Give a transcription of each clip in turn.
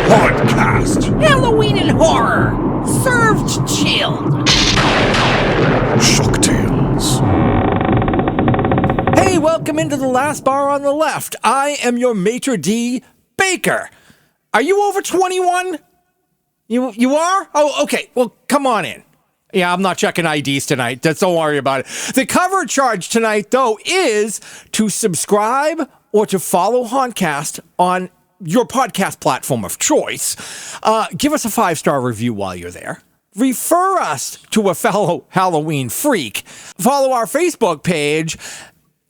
Hauntcast. Halloween and horror. Served chilled. Shocktails. Hey, welcome into the last bar on the left. I am your maitre d' Baker. Are you over 21? You are? Oh, okay. Well, come on in. Yeah, I'm not checking IDs tonight. Don't worry about it. The cover charge tonight, though, is to subscribe or to follow Hauntcast on your podcast platform of choice. Give us a 5-star review while you're there. Refer us to a fellow Halloween freak. Follow our Facebook page.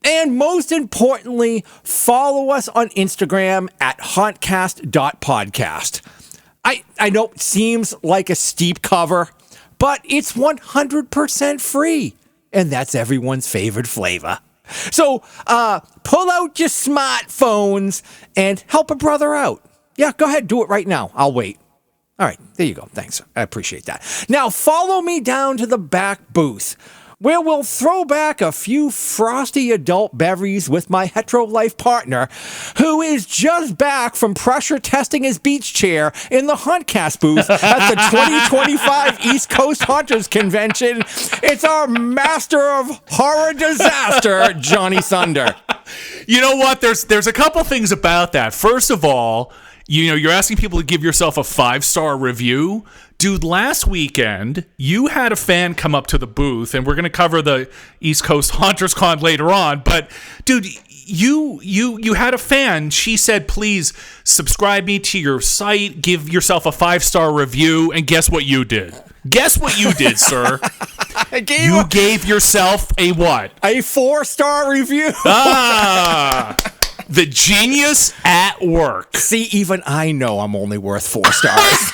And most importantly, follow us on Instagram at hauntcast.podcast. I know it seems like a steep cover, but it's 100% free. And that's everyone's favorite flavor. So pull out your smartphones and help a brother out. Yeah, go ahead, do it right now. I'll wait. All right, there you go. Thanks. I appreciate that. Now follow me down to the back booth, where we'll throw back a few frosty adult beverages with my hetero life partner, who is just back from pressure testing his beach chair in the Hauntcast booth at the 2025 East Coast Haunters Convention. It's our master of horror disaster, Johnny Thunder. You know what? There's a couple things about that. First of all, you're asking people to give yourself a 5-star review. Dude, last weekend, you had a fan come up to the booth, and we're going to cover the East Coast Haunters Con later on, but, dude, you had a fan. She said, please subscribe me to your site, give yourself a 5-star review, and guess what you did? Guess what you did, sir? You gave yourself a what? A 4-star review. The genius at work. See, even I know I'm only worth 4 stars.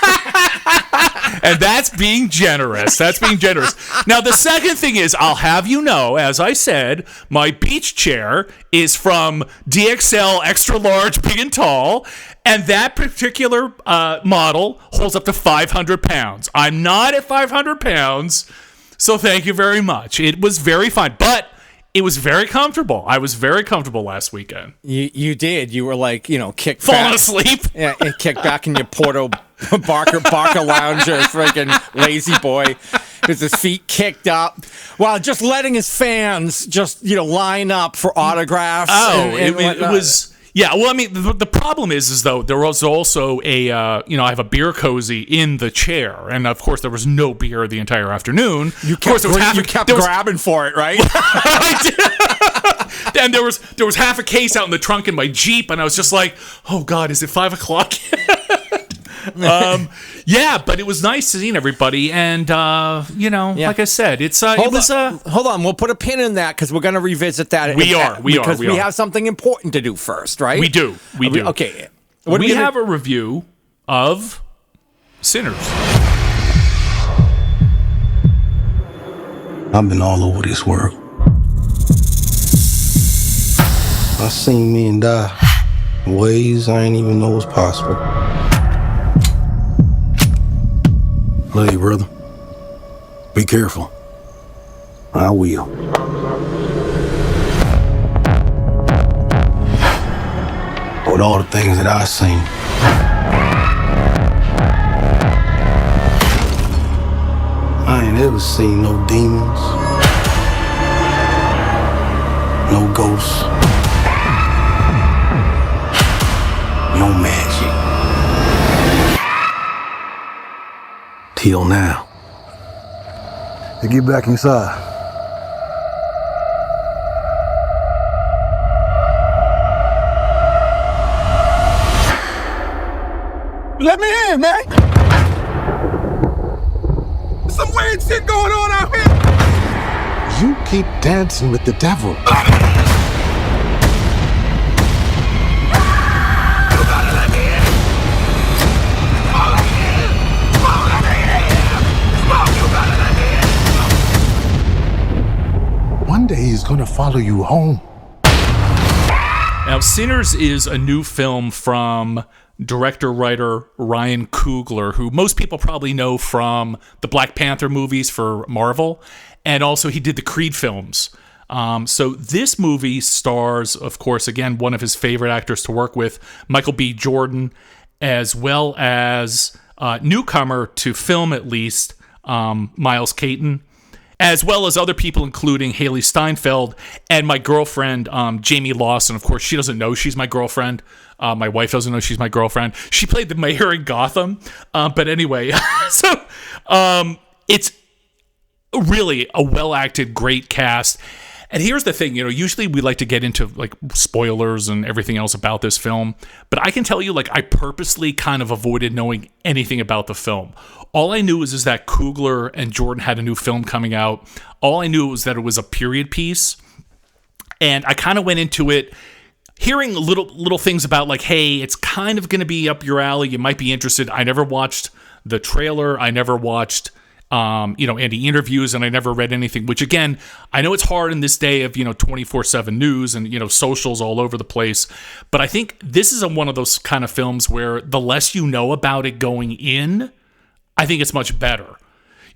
And that's being generous. That's being generous. Now, the second thing is, I'll have you know, as I said, my beach chair is from DXL Extra Large Big and Tall, and that particular model holds up to 500 pounds. I'm not at 500 pounds, so thank you very much. It was very fine, but it was very comfortable. I was very comfortable last weekend. You did. You were like, kicked falling back. asleep. Yeah, and kicked back in your Porto Barker lounger, freaking lazy boy, with his feet kicked up, while just letting his fans just line up for autographs. Oh, it was. Yeah, well, I mean, the problem is though, there was also a, I have a beer cozy in the chair, and of course there was no beer the entire afternoon. You kept grabbing for it, right? I did. And there was half a case out in the trunk in my Jeep, and I was just like, oh God, is it 5 o'clock yet? Yeah, but it was nice seeing everybody, and like I said, hold on, we'll put a pin in that because we're going to revisit that. We have something important to do first, right? We do. Okay, we have a review of Sinners. I've been all over this world. I seen men die in ways I ain't even know was possible. Love you, brother. Be careful. I will. With all the things that I've seen, I ain't ever seen no demons, no ghosts, no magic. Till now. Now get back inside. Let me in, man. Some weird shit going on out here. You keep dancing with the devil. One day he's gonna follow you home. Now, Sinners is a new film from director-writer Ryan Coogler, who most people probably know from the Black Panther movies for Marvel, and also he did the Creed films. So this movie stars, of course, again, one of his favorite actors to work with, Michael B. Jordan, as well as newcomer to film, at least, Miles Caton, as well as other people, including Haley Steinfeld and my girlfriend, Jamie Lawson. Of course, she doesn't know she's my girlfriend. My wife doesn't know she's my girlfriend. She played the mayor in Gotham. But anyway, so it's really a well-acted, great cast. And here's the thing, usually we like to get into like spoilers and everything else about this film, but I can tell you, like, I purposely kind of avoided knowing anything about the film. All I knew is that Coogler and Jordan had a new film coming out. All I knew was that it was a period piece, and I kind of went into it hearing little things about, like, hey, it's kind of going to be up your alley. You might be interested. I never watched the trailer. I never watched any interviews, and I never read anything, which, again, I know it's hard in this day of, 24/7 news and, socials all over the place. But I think this is one of those kind of films where the less you know about it going in, I think it's much better.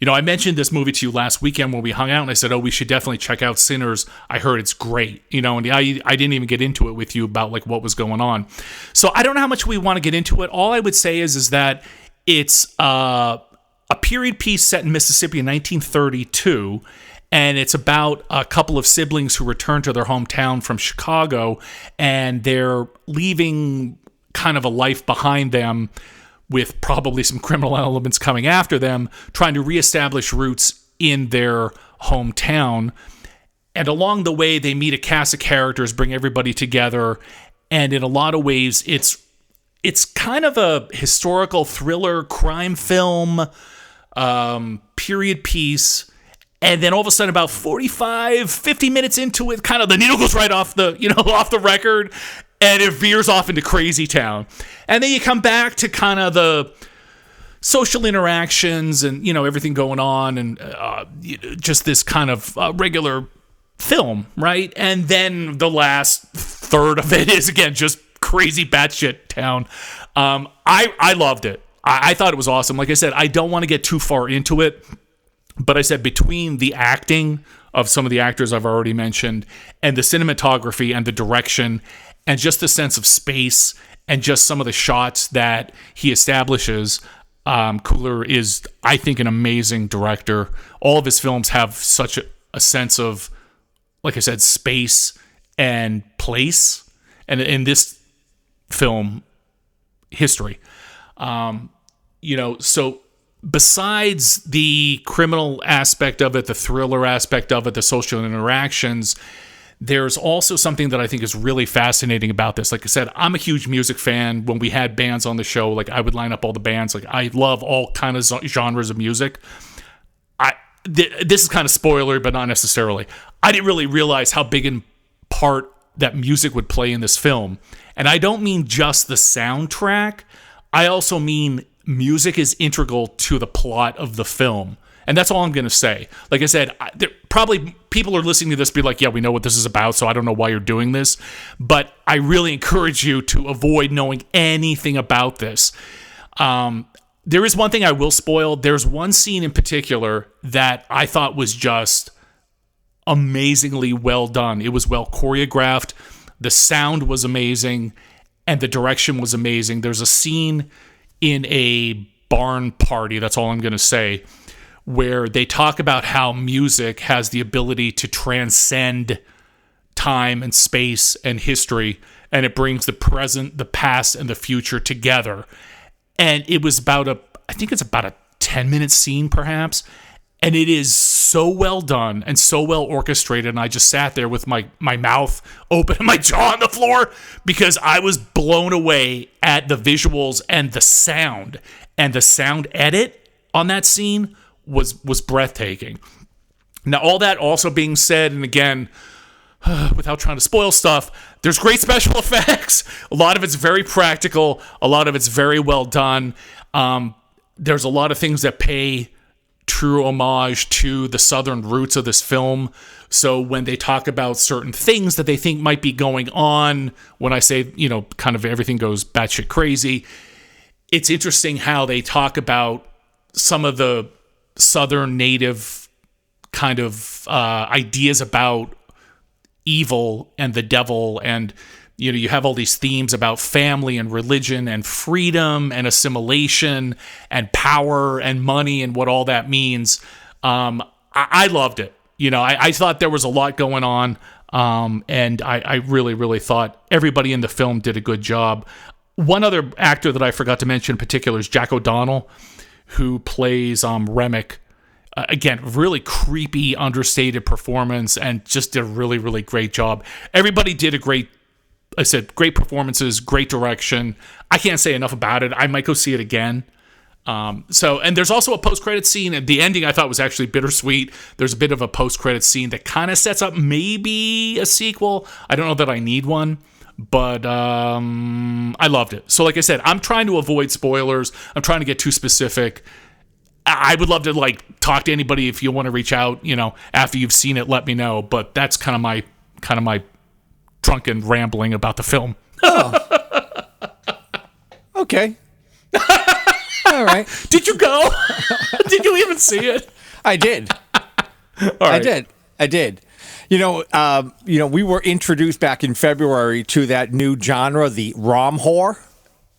I mentioned this movie to you last weekend when we hung out, and I said, we should definitely check out Sinners. I heard it's great, and I didn't even get into it with you about like what was going on. So I don't know how much we want to get into it. All I would say is that it's a period piece set in Mississippi in 1932, and it's about a couple of siblings who return to their hometown from Chicago, and they're leaving kind of a life behind them with probably some criminal elements coming after them, trying to reestablish roots in their hometown. And along the way, they meet a cast of characters, bring everybody together, and in a lot of ways, it's kind of a historical thriller crime film, period piece, and then all of a sudden about 50 minutes into it, kind of the needle goes right off off the record, and it veers off into crazy town. And then you come back to kind of the social interactions and everything going on, and just this kind of regular film, right? And then the last third of it is, again, just crazy batshit town. I loved it. I thought it was awesome. Like I said, I don't want to get too far into it, but I said between the acting of some of the actors I've already mentioned and the cinematography and the direction and just the sense of space and just some of the shots that he establishes, Coogler is, I think, an amazing director. All of his films have such a sense of, like I said, space and place. And in this film, history. So besides the criminal aspect of it, the thriller aspect of it, the social interactions, there's also something that I think is really fascinating about this. Like I said, I'm a huge music fan. When we had bands on the show, like I would line up all the bands. Like I love all kind of genres of music. This is kind of spoiler, but not necessarily. I didn't really realize how big in part that music would play in this film. And I don't mean just the soundtrack. I also mean music is integral to the plot of the film. And that's all I'm going to say. Like I said, probably people are listening to this be like, yeah, we know what this is about, so I don't know why you're doing this. But I really encourage you to avoid knowing anything about this. There is one thing I will spoil. There's one scene in particular that I thought was just amazingly well done. It was well choreographed. The sound was amazing, and the direction was amazing. There's a scene in a barn party, that's all I'm going to say, where they talk about how music has the ability to transcend time and space and history, and it brings the present, the past, and the future together. And it was I think it's about a 10-minute scene, perhaps, and it is so well done and so well orchestrated, and I just sat there with my mouth open and my jaw on the floor because I was blown away at the visuals and the sound. And the sound edit on that scene was breathtaking. Now, all that also being said, and again, without trying to spoil stuff, there's great special effects. A lot of it's very practical. A lot of it's very well done. There's a lot of things that pay true homage to the Southern roots of this film. So when they talk about certain things that they think might be going on, when I say, kind of everything goes batshit crazy, it's interesting how they talk about some of the Southern native kind of ideas about evil and the devil and you have all these themes about family and religion and freedom and assimilation and power and money and what all that means. I loved it. I thought there was a lot going on, and I really, really thought everybody in the film did a good job. One other actor that I forgot to mention in particular is Jack O'Donnell, who plays Remick. Again, really creepy, understated performance, and just did a really, really great job. Everybody did great performances, great direction. I can't say enough about it. I might go see it again. And there's also a post-credit scene, and the ending I thought was actually bittersweet. There's a bit of a post-credit scene that kind of sets up maybe a sequel. I don't know that I need one, but I loved it. So like I said, I'm trying to avoid spoilers. I'm trying to get too specific. I would love to talk to anybody if you want to reach out, after you've seen it, let me know. But that's kind of my drunken rambling about the film. Oh. Okay. All right. Did you go? Did you even see it? I did. All right. I did. We were introduced back in February to that new genre, the rom horror.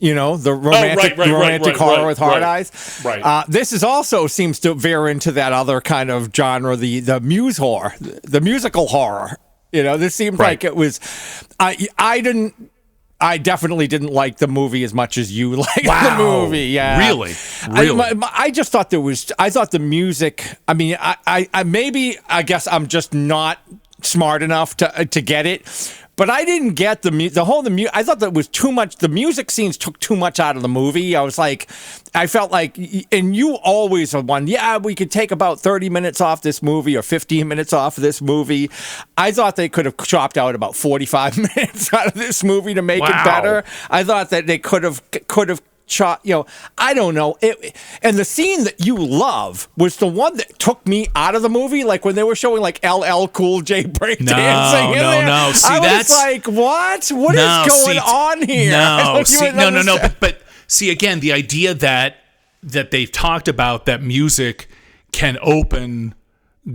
The romantic horror with hard eyes. Right. This is also seems to veer into that other kind of genre, the muse horror, the musical horror. This seemed like it was. I definitely didn't like the movie as much as you liked the movie. Yeah, really. I just thought I thought the music. I mean, I guess I'm just not smart enough to get it. But I didn't get the music. I thought that was too much. The music scenes took too much out of the movie. I felt like, and you always are one, we could take about 30 minutes off this movie or 15 minutes off of this movie. I thought they could have chopped out about 45 minutes out of this movie to make it better. I thought that they could have shot, I don't know. And the scene that you love was the one that took me out of the movie, like when they were showing LL Cool J breakdancing. No. See, I was like, what? What is going on here? No. But see, again, the idea that they've talked about that music can open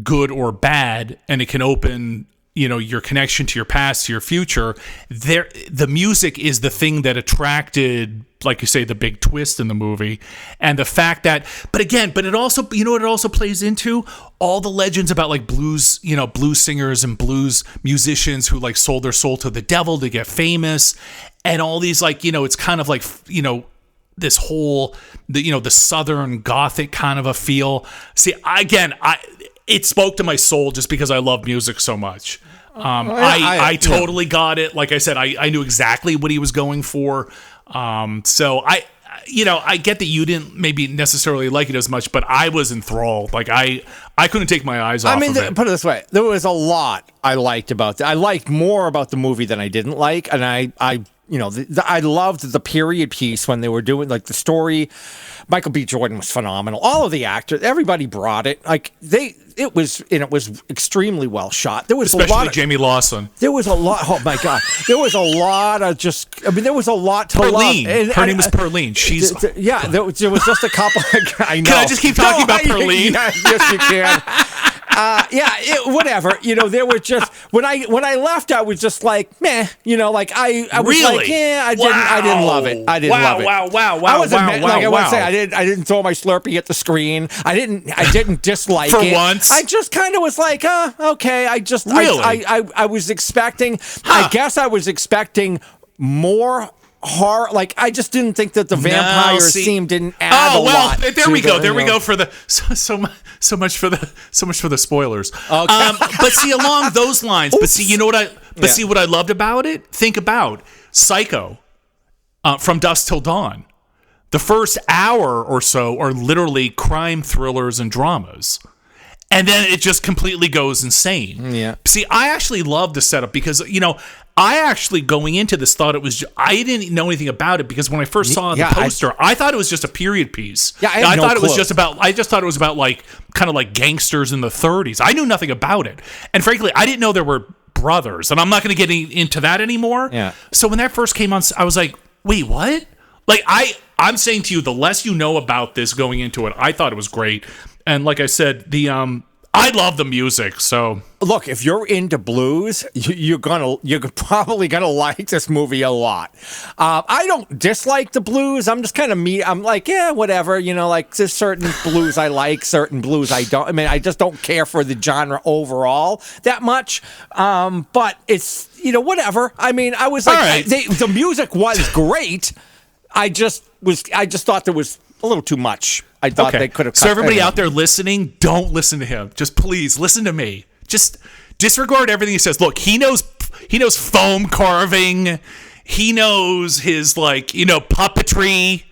good or bad, and it can open your connection to your past, to your future. The music is the thing that attracted, like you say, the big twist in the movie, and the fact that, but it also, what it also plays into? All the legends about blues, blues singers and blues musicians who sold their soul to the devil to get famous, and all these it's kind of this whole, the Southern Gothic kind of a feel. See, it spoke to my soul just because I love music so much. I totally got it. Like I said, I knew exactly what he was going for. So I get that you didn't maybe necessarily like it as much, but I was enthralled. I couldn't take my eyes off of it. Put it this way, there was a lot I liked about it. I liked more about the movie than I didn't like, and I loved the period piece when they were doing the story. Michael B. Jordan was phenomenal. All of the actors, everybody brought it. It was extremely well shot. There was especially Jamie Lawson. There was a lot. Oh my God, there was a lot of there was a lot to Perline. love. Her name was Perline. She's there was just a couple. I know. Can I just keep talking about Perline? Yes, you can. Whatever. There were just when I left, I was just like, meh. I was really? like, yeah, I didn't love it. I didn't love it. Wow. I wasn't I want to say I didn't throw my Slurpee at the screen. I didn't dislike for it. once. I just kind of was like, okay. Really? I was expecting. I guess I was expecting more horror. I just didn't think that the vampire scene didn't add a lot. There we go for the so much for the spoilers. Okay. But see, along those lines. But see, see what I loved about it. Think about Psycho, From Dusk Till Dawn. The first hour or so are literally crime thrillers and dramas. And then it just completely goes insane. Yeah. See, I actually love the setup because, I actually, going into this, thought it was, I didn't know anything about it because when I first saw the poster, I thought it was just a period piece. Yeah, I thought it was just about, I just thought it was about kind of like gangsters in the 30s. I knew nothing about it. And frankly, I didn't know there were brothers. And I'm not going to get into that anymore. Yeah. So when that first came on, I was like, wait, what? I'm saying to you, the less you know about this going into it, I thought it was great. And like I said, I love the music, so Look, if you're into blues, you're probably gonna like this movie a lot. I don't dislike the blues. I'm just kind of I'm like, yeah, whatever. Like there's certain blues I like, certain blues I don't. I mean, I just don't care for the genre overall that much. But it's whatever. I mean, I was like, right. The music was great. I just thought there was a little too much. I thought they could have. So everybody out there listening, don't listen to him. Just please listen to me. Just disregard everything he says. Look, he knows foam carving. He knows his puppetry.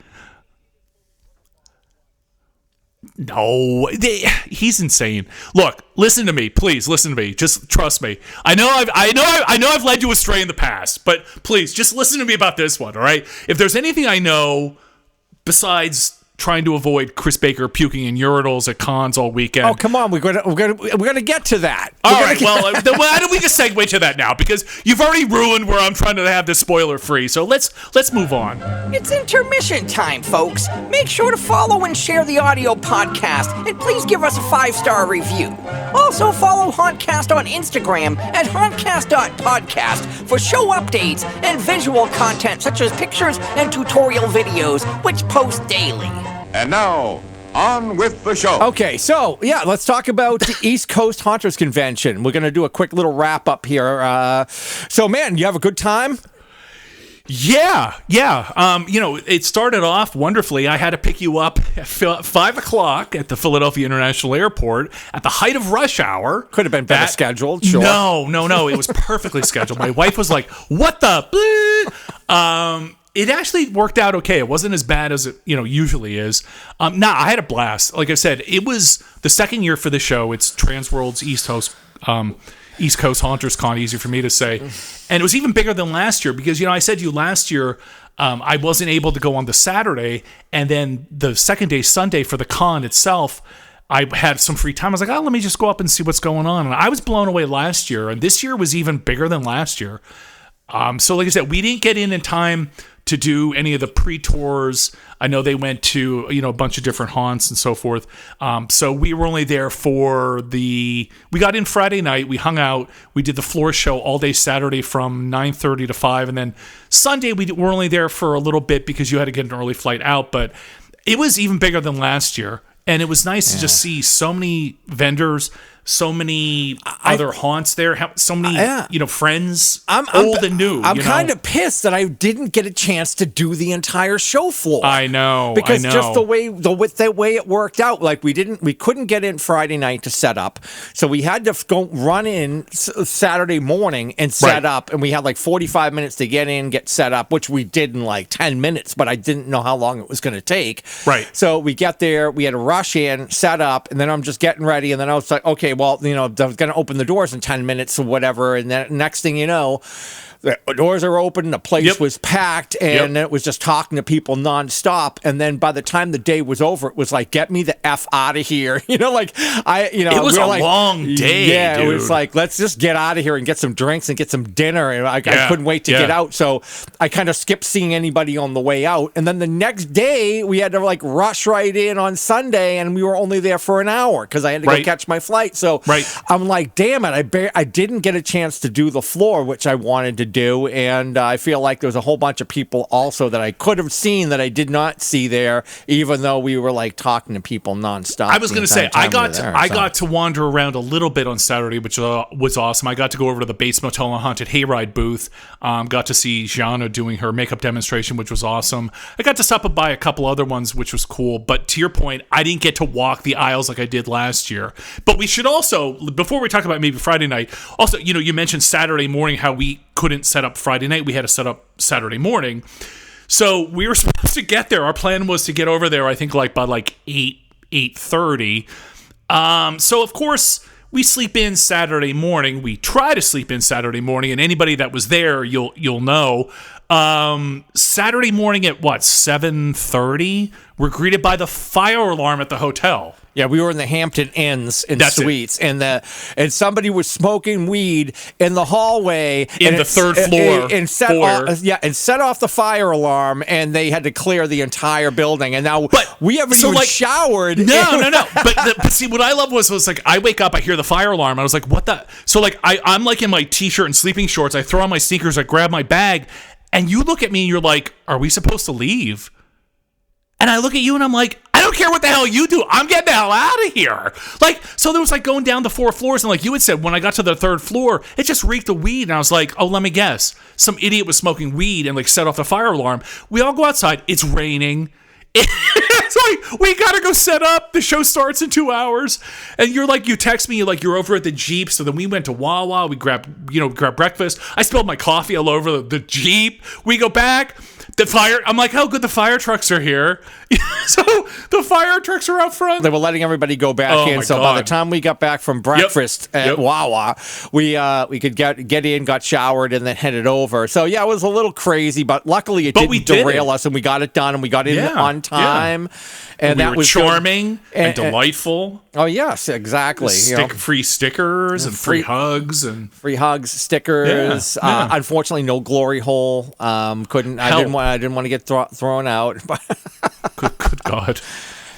No, he's insane. Look, listen to me, please. Listen to me. Just trust me. I know I've led you astray in the past, but please just listen to me about this one. All right. If there's anything I know besides trying to avoid Chris Baker puking in urinals at cons all weekend. Oh, come on. We're gonna get to that. All right. Well, then why don't we just segue to that now? Because you've already ruined where I'm trying to have this spoiler free. So let's move on. It's intermission time, folks. Make sure to follow and share the audio podcast, and please give us a 5-star review. Also, follow Hauntcast on Instagram at hauntcast.podcast for show updates and visual content such as pictures and tutorial videos, which post daily. And now, on with the show. Okay, so, yeah, let's talk about the East Coast Haunters Convention. We're going to do a quick little wrap-up here. So, man, you have a good time? Yeah. It started off wonderfully. I had to pick you up at 5 o'clock at the Philadelphia International Airport at the height of rush hour. Could have been better scheduled, sure. No. It was perfectly scheduled. My wife was like, what the? It actually worked out okay. It wasn't as bad as it usually is. I had a blast. Like I said, it was the second year for the show. It's Transworld's East Coast Haunters Con, easier for me to say. And it was even bigger than last year because, I said to you last year, I wasn't able to go on the Saturday. And then the second day, Sunday, for the con itself, I had some free time. I was like, let me just go up and see what's going on. And I was blown away last year. And this year was even bigger than last year. So like I said, we didn't get in time to do any of the pre-tours. I know they went to, a bunch of different haunts and so forth. So we were only there we got in Friday night, we hung out, we did the floor show all day Saturday from 9:30 to 5. And then Sunday we were only there for a little bit because you had to get an early flight out. But it was even bigger than last year. And it was nice to just see so many vendors, so many other haunts there, so many friends, old and new. I'm kind of pissed that I didn't get a chance to do the entire show floor. I know, because just the way it worked out, like we couldn't get in Friday night to set up, so we had to go run in Saturday morning and set up, and we had like 45 minutes to get in, get set up, which we did in like 10 minutes, but I didn't know how long it was going to take. Right. So we get there, we had to rush in, set up, and then I'm just getting ready, and then I was like, okay, well, I was going to open the doors in 10 minutes or whatever, and then next thing you know, the doors are open, the place was packed, and it was just talking to people nonstop. And then by the time the day was over, it was like, get me the F out of here. It was a long day. Yeah, dude. It was like, let's just get out of here and get some drinks and get some dinner. And I couldn't wait to get out. So I kind of skipped seeing anybody on the way out. And then the next day, we had to rush right in on Sunday, and we were only there for an hour because I had to go catch my flight. So I'm like, damn it, I didn't get a chance to do the floor, which I wanted to do, and I feel like there's a whole bunch of people also that I could have seen that I did not see there, even though we were talking to people nonstop. I was going to say I got to wander around a little bit on Saturday, which was awesome. I got to go over to the Bates Motel and Haunted Hayride booth. Got to see Gianna doing her makeup demonstration, which was awesome. I got to stop by a couple other ones, which was cool. But to your point, I didn't get to walk the aisles like I did last year. But we should also, before we talk about maybe Friday night, also, you mentioned Saturday morning, how we couldn't set up Friday night. We had to set up Saturday morning. So we were supposed to get there. Our plan was to get over there, I think, by 8:30. So, of course, we sleep in Saturday morning. We try to sleep in Saturday morning. And anybody that was there, you'll know. Saturday morning at 7:30, we're greeted by the fire alarm at the hotel. Yeah, we were in the Hampton Inns and That's it. Suites, and somebody was smoking weed in the hallway In the third floor and set off the fire alarm, and they had to clear the entire building. And now we haven't even showered. No. But see, what I love was like I wake up, I hear the fire alarm, I was like, what the? So like I'm like in my t-shirt and sleeping shorts, I throw on my sneakers, I grab my bag, and you look at me and you're like, are we supposed to leave? And I look at you and I'm like, I don't care what the hell you do. I'm getting the hell out of here. Like, so there was like going down the 4 floors. And like you had said, when I got to the 3rd floor, it just reeked of weed. And I was like, oh, let me guess. Some idiot was smoking weed and like set off the fire alarm. We all go outside. It's raining. It's like, we got to go set up. The show starts in 2 hours. And you're like, you text me, you're over at the Jeep. So then we went to Wawa. We grabbed breakfast. I spilled my coffee all over the Jeep. We go back. I'm like, how good the fire trucks are here. So the fire trucks are out front. They were letting everybody go back in. So by the time we got back from breakfast at Wawa, we could get in, got showered, and then headed over. So yeah, it was a little crazy, but luckily it didn't derail us, and we got it done, and we got in on time. And we that were was charming and delightful. Oh yes, exactly. Free stickers and free hugs and free hugs, stickers. Yeah. Unfortunately, no glory hole. I didn't want to get thrown out. Good God.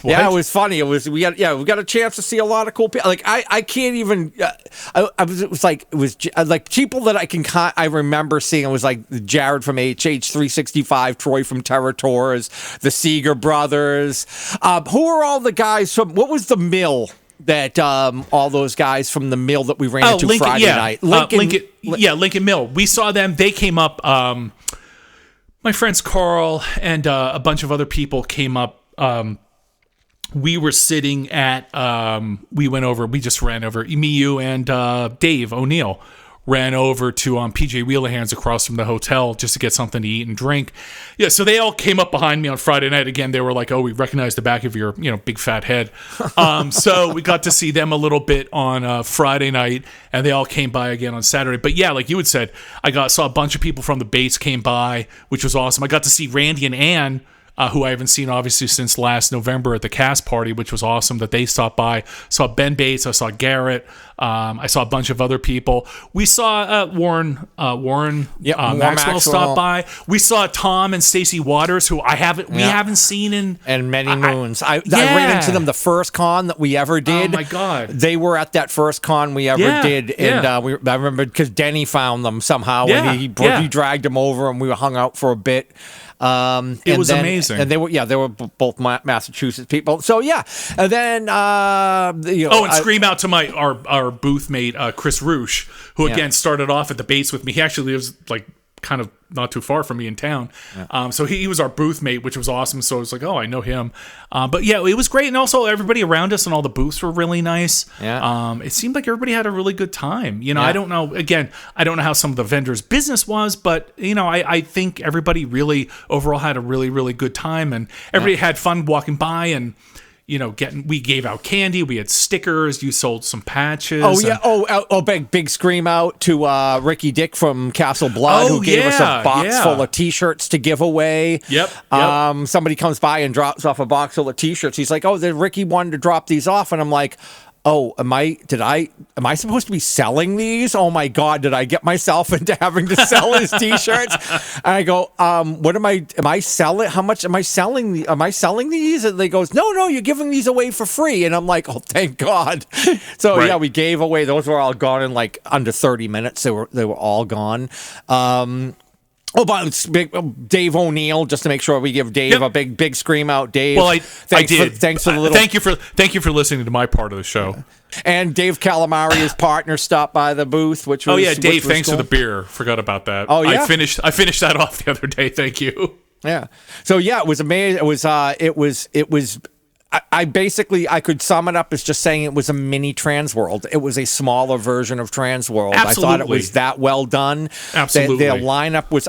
What? Yeah, it was funny. We got a chance to see a lot of cool people. Like I can't even. It was like people that I remember seeing. It was like Jared from HH365, Troy from Terra Tours, the Seeger brothers. Who are all the guys from? What was the mill? That all those guys from the mill that we ran into Lincoln, Friday night. Lincoln Mill. We saw them. They came up. My friends Carl and a bunch of other people came up. We were sitting at, we just ran over, me, you, and Dave O'Neill ran over to PJ Wheelahands across from the hotel just to get something to eat and drink. Yeah, so they all came up behind me on Friday night. Again, they were like, oh, we recognize the back of your big fat head. So we got to see them a little bit on Friday night, and they all came by again on Saturday. But yeah, like you had said, saw a bunch of people from the base came by, which was awesome. I got to see Randy and Ann, who I haven't seen obviously since last November at the cast party, which was awesome that they stopped by. Saw Ben Bates, I saw Garrett, I saw a bunch of other people. We saw Warren Maxwell stop by. We saw Tom and Stacey Waters, who we haven't seen in many moons. I ran into them the first con that we ever did. Oh my God, they were at that first con we ever did, and I remember because Denny found them somehow, and he dragged them over, and we hung out for a bit. It was amazing, and they were both Massachusetts people. So and then and scream out to our booth mate Chris Roosh, who again started off at the base with me. He actually lives like kind of not too far from me in town. So he was our booth mate, which was awesome. So it's like, oh, I know him. But yeah, it was great. And also everybody around us and all the booths were really nice. It seemed like everybody had a really good time. I don't know. Again, I don't know how some of the vendors' business was, but I think everybody really overall had a really, really good time, and everybody had fun walking by, and we gave out candy, we had stickers, you sold some patches. Big scream out to Ricky Dick from Castle Blood, who gave us a box full of t-shirts to give away. Somebody comes by and drops off a box full of t-shirts. He's like, Ricky wanted to drop these off, and I'm like, oh, am I supposed to be selling these? Oh my God, did I get myself into having to sell his t-shirts? And I go, what am I selling? How much am I selling? Am I selling these? And they goes, no, you're giving these away for free. And I'm like, oh, thank God. So we gave away, those were all gone in like under 30 minutes. They were all gone. But Dave O'Neill, just to make sure we give Dave a big scream out. Dave, well, I did. Thanks for the little. Thank you for listening to my part of the show. And Dave Calamari, his partner, stopped by the booth, which was Dave. Thanks for the beer. Forgot about that. Oh yeah, I finished that off the other day. Thank you. Yeah. So it was amazing. It was. I basically could sum it up as just saying it was a mini Transworld. It was a smaller version of Transworld. Absolutely. I thought it was that well done. Absolutely. Their lineup was.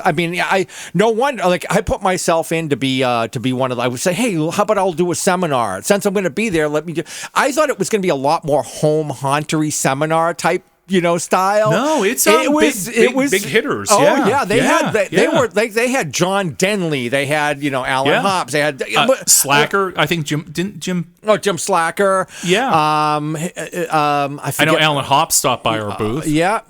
No wonder. Like I put myself in to be one of. I would say, hey, how about I'll do a seminar since I'm going to be there. Let me do. I thought it was going to be a lot more home hauntery seminar type style. No, it was big hitters. Oh yeah, they had John Denley. They had Alan Hobbs. They had Slacker. I think Jim. Oh, Jim Slacker. Yeah. I know Alan Hobbs stopped by our booth. Yeah.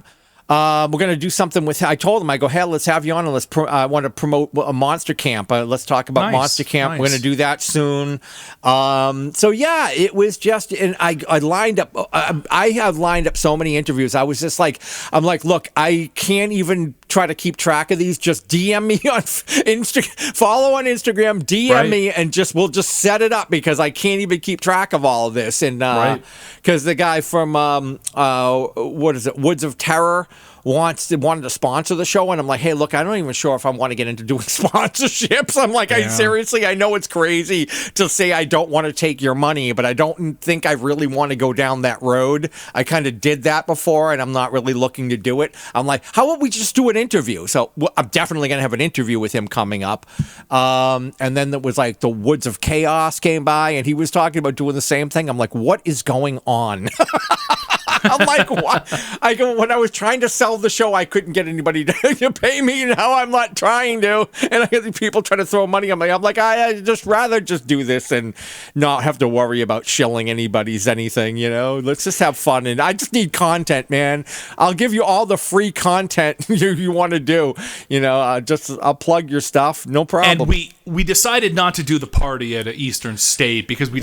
We're going to do something with. I told him, I go, hey, let's have you on, and I want to promote a Monster Camp. Let's talk about Monster Camp. Nice. We're going to do that soon. So yeah, it was just, and I lined up. I have lined up so many interviews. I was just like, I'm like, look, I can't even try to keep track of these. Just DM me on follow on Instagram, DM me, and we'll just set it up because I can't even keep track of all of this. And because the guy from what is it, Woods of Terror wanted to sponsor the show, and I'm like, hey, look, I don't even sure if I want to get into doing sponsorships. I'm like, I know it's crazy to say I don't want to take your money, but I don't think I really want to go down that road. I kind of did that before, and I'm not really looking to do it. I'm like, how about we just do an interview? So I'm definitely going to have an interview with him coming up. And then there was like the Woods of Chaos came by, and he was talking about doing the same thing. I'm like, what is going on? I'm like, what? I go, when I was trying to sell the show, I couldn't get anybody to pay me. Now I'm not trying to. And I get people trying to throw money on me. I'm like, I just rather just do this and not have to worry about shilling anybody's anything, Let's just have fun. And I just need content, man. I'll give you all the free content you want to do. I'll plug your stuff. No problem. And we decided not to do the party at Eastern State because we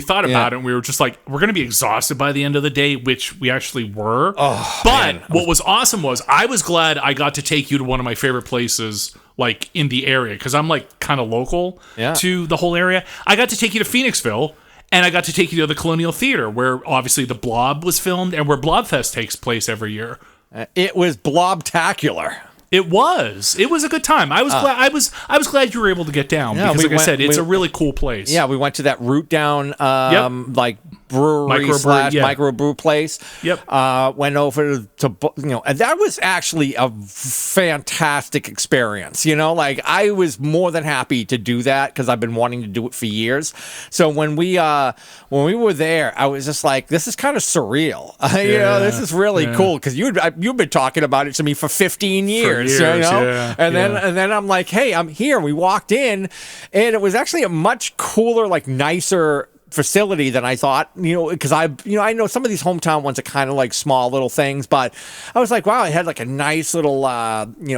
thought about it and we were just like, we're going to be exhausted by the end of the day, which we actually were. What was awesome was I was glad I got to take you to one of my favorite places like in the area because I'm like kind of local to the whole area. I got to take you to Phoenixville and I got to take you to the Colonial Theater where obviously the Blob was filmed and where Blobfest takes place every year. It was Blobtacular. It was a good time. I was glad you were able to get down because like I said, it's a really cool place. Yeah, we went to that Root Down like brewery microbrew place. Yep. Went over to and that was actually a fantastic experience. Like I was more than happy to do that because I've been wanting to do it for years. So when we were there, I was just like, this is kind of surreal. This is really cool because you've been talking about it to me for 15 years. And then I'm like, hey, I'm here. We walked in, and it was actually a much cooler, like nicer facility than I thought, because I know some of these hometown ones are kind of like small little things, but I was like, wow, it had like a nice little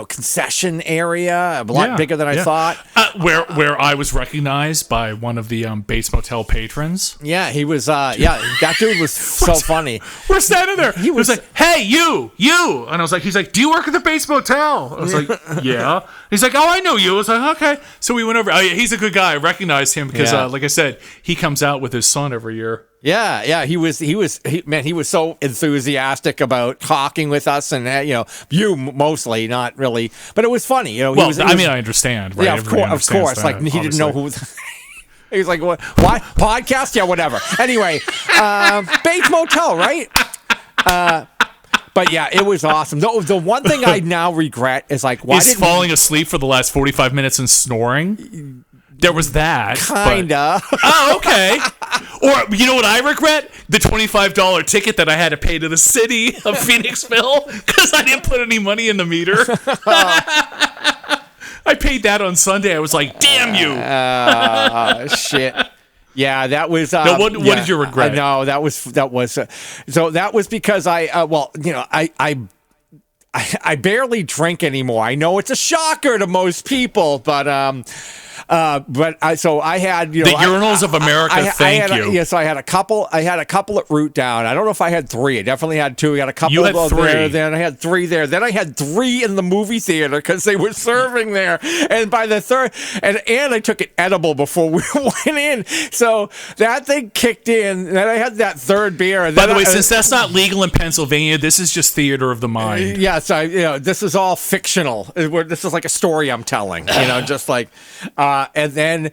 concession area, a lot bigger than I thought. Where I was recognized by one of the Bates Motel patrons. Yeah, he was. That dude was so funny. We're standing there. He was like, "Hey, you," and I was like, "He's like, do you work at the Bates Motel?" I was like, "Yeah." He's like, "Oh, I know you." I was like, "Okay." So we went over. He's a good guy. I recognized him because, like I said, he comes out with his son every year. Yeah. He was so enthusiastic about talking with us, and you mostly, not really, but it was funny. I understand, right? Yeah, of course. That, like he didn't know who. He was like, what podcast? Yeah, whatever. Anyway, Bates Motel, right? But yeah, it was awesome. The one thing I now regret is like, why did falling asleep for the last 45 minutes and snoring? There was that. Kinda. Oh, okay. Or, you know what I regret? The $25 ticket that I had to pay to the city of Phoenixville because I didn't put any money in the meter. I paid that on Sunday. I was like, damn you. Shit. Yeah, that was. What did you regret? No, that was. So that was because I barely drink anymore. I know it's a shocker to most people, but I had the Urinals of America. Thank you. Yeah, so I had a couple. I had a couple at Root Down. I don't know if I had three. I definitely had two. I had a couple. You had three. There. Then I had three there. Then I had three in the movie theater because they were serving there. And by the third, and I took an edible before we went in. So that thing kicked in. And then I had that third beer. And by the way, since that's not legal in Pennsylvania, this is just theater of the mind. Yeah. So this is all fictional. This is like a story I'm telling. Just like. And then,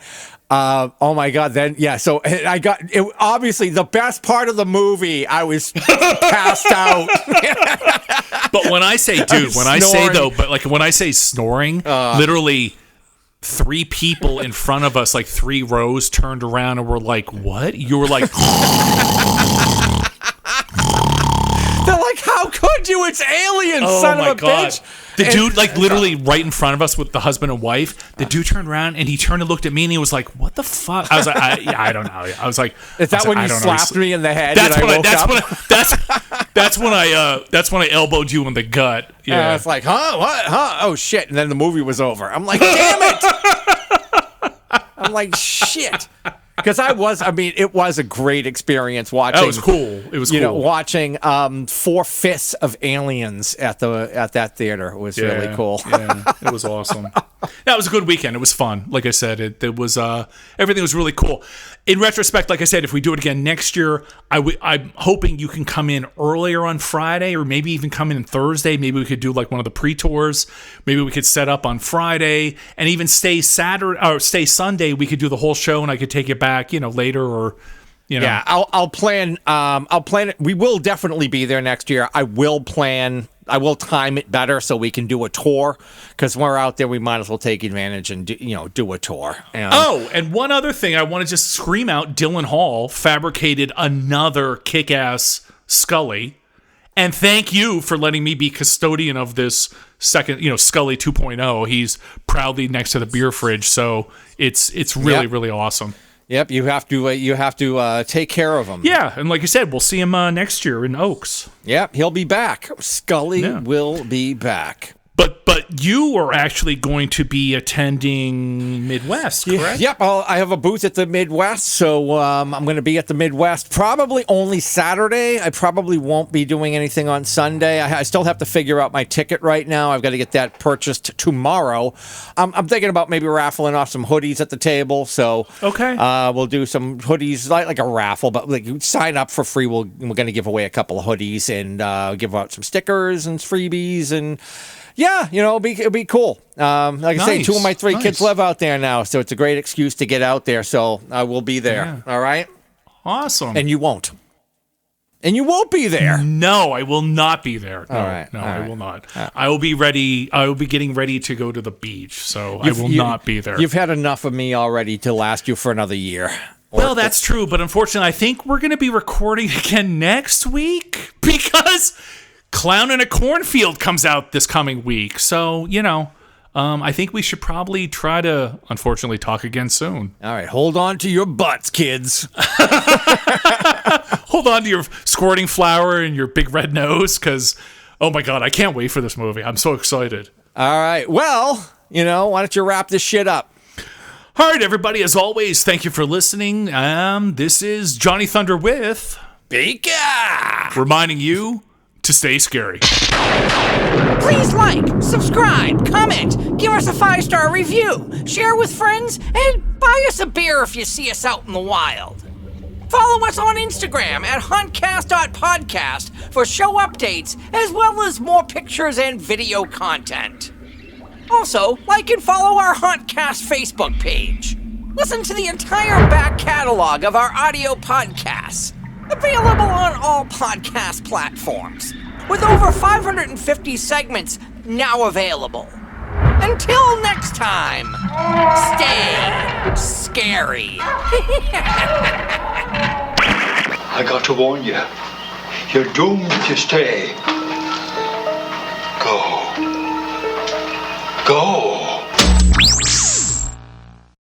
oh my God, so I got, obviously the best part of the movie, I was passed out. But when I say, when I say snoring, literally 3 people in front of us, like 3 rows turned around and were like, what? You were like... They're like, how could told you it's aliens, Oh son my of a God. bitch. The And- dude, like, literally right in front of us with the husband and wife, the dude turned around and he turned and looked at me and he was like, what the fuck? I was like, I don't know. I was like, Is that when you slapped me in the head and I woke up? That's when I elbowed you in the gut. Yeah. I was like, huh? What? Huh? Oh, shit. And then the movie was over. I'm like, damn it. I'm like, shit. Because it was a great experience watching. That was cool. It was cool. Watching 4/5 of Aliens at that theater. It was really cool. Yeah, it was awesome. That was a good weekend. It was fun. Like I said, it was everything was really cool. In retrospect, like I said, if we do it again next year, I'm hoping you can come in earlier on Friday, or maybe even come in Thursday. Maybe we could do like one of the pre-tours. Maybe we could set up on Friday and even stay Saturday or stay Sunday. We could do the whole show, and I could take it back, later, or. Yeah, I'll plan. I'll plan it. We will definitely be there next year. I will time it better so we can do a tour, because when we're out there, we might as well take advantage and do a tour. And one other thing, I want to just scream out: Dylan Hall fabricated another kick-ass Scully, and thank you for letting me be custodian of this second, Scully 2.0. He's proudly next to the beer fridge, so it's really really awesome. Yep, you have to take care of him. Yeah, and like I said, we'll see him next year in Oaks. Yep, he'll be back. Scully will be back. But you are actually going to be attending Midwest, correct? Yep, I have a booth at the Midwest, so I'm going to be at the Midwest probably only Saturday. I probably won't be doing anything on Sunday. I still have to figure out my ticket right now. I've got to get that purchased tomorrow. I'm thinking about maybe raffling off some hoodies at the table. So okay, we'll do some hoodies, like a raffle, but like you sign up for free. We're going to give away a couple of hoodies and give out some stickers and freebies and. Yeah, it'll be cool. Like I say, 2 of my 3 kids live out there now, so it's a great excuse to get out there. So I will be there. Yeah. All right. Awesome. And you won't. And you won't be there. No, I will not be there. No, all right. I will not. I will be ready. I will be getting ready to go to the beach, so I will not be there. You've had enough of me already to last you for another year. Well, that's true, but unfortunately, I think we're going to be recording again next week because Clown in a Cornfield comes out this coming week. So, I think we should probably try to, unfortunately, talk again soon. All right, hold on to your butts, kids. Hold on to your squirting flower and your big red nose, because, oh my God, I can't wait for this movie. I'm so excited. All right, well, why don't you wrap this shit up? All right, everybody, as always, thank you for listening. This is Johnny Thunder with Baker, reminding you to stay scary. Please like, subscribe, comment, give us a 5-star review, share with friends, and buy us a beer if you see us out in the wild. Follow us on Instagram at hauntcast.podcast for show updates, as well as more pictures and video content. Also, like and follow our Hauntcast Facebook page. Listen to the entire back catalog of our audio podcasts. Available on all podcast platforms, with over 550 segments now available. Until next time, stay scary. I got to warn you, you're doomed if you stay. Go. Go.